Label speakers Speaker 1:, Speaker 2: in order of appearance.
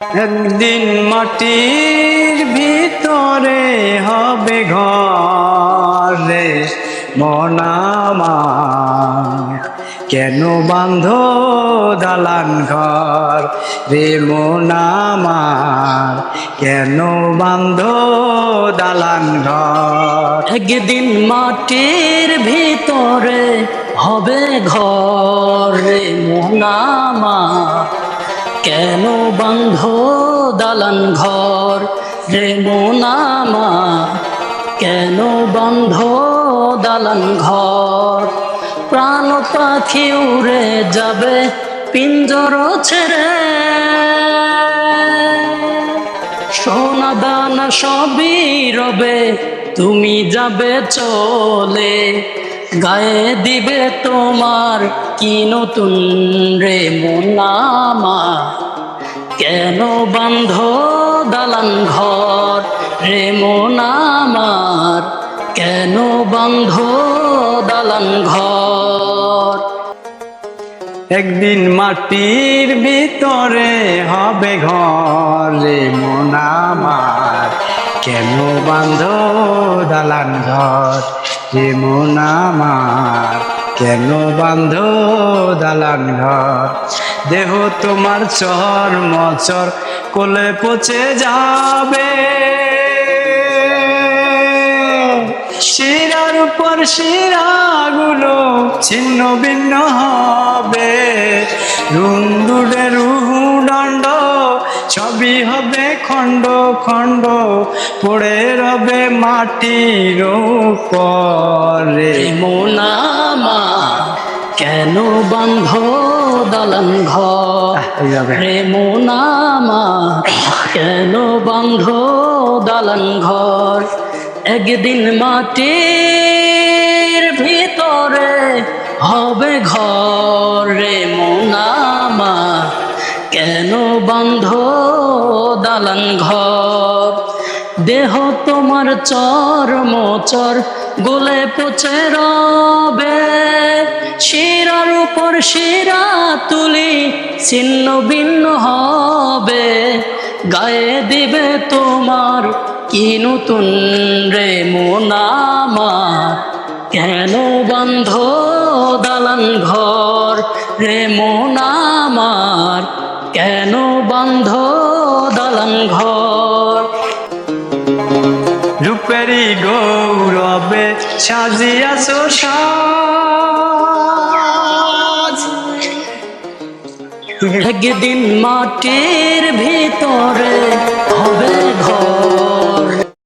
Speaker 1: একদিন মাটির ভিতরে হবে ঘর রে মন আমার, কেন বাঁধো দালান ঘর রে মন আমার, কেন বাঁধো দালান ঘর।
Speaker 2: একদিন মাটির ভিতরে হবে ঘর রে মন আমার, কেন বাঁধো দালান ঘর রে মন আমার, কেন বাঁধো দালান ঘর। প্রাণ পাখি উড়ে যাবে পিঞ্জর ছেড়ে, সোনা দানা সবই রবে তুমি যাবে চলে। গায়ে দিবে তোমার কি নতুন রে মন আমার, কেন বাঁধো দালান ঘর রে মন আমার, কেন বাঁধো দালান ঘর।
Speaker 1: একদিন মাটির ভিতরে হবে ঘর রে মন আমার, কেন বাঁধো দালান ঘর রে মন আমার, কেন বাঁধো দালান ঘর। দেহ তোমার চর মচর কোলে পচে যাবে, শিরার উপর শিরাগুলো ছিন্ন ভিন্ন হবে, রুন্ডুডে রুহু দণ্ড সবই হবে খণ্ড খণ্ড, পড়ে রবে মাটির উপরে।
Speaker 2: মন আমার, কেন বাঁধো দালান ঘর রে মন আমার, কেন বাঁধো দালান ঘর। একদিন মাটির ভিতরে হবে ঘর রে মন আমার, কেন বাঁধো দালান ঘর। দেহ তোমার চর মোচর গলে পচে রবে, শিরার উপর শিরা তুলি ছিন্ন ভিন্ন হবে। গায়ে দিবে তোমার কি নতুন রে মন আমার, কেন বাঁধো দালান ঘর রে মন আমার, কেন বাঁধো দালান ঘর।
Speaker 1: রূপেরি গৌরবে সাজিয়াছ সাজ,
Speaker 2: একদিন মাটির ভিতরে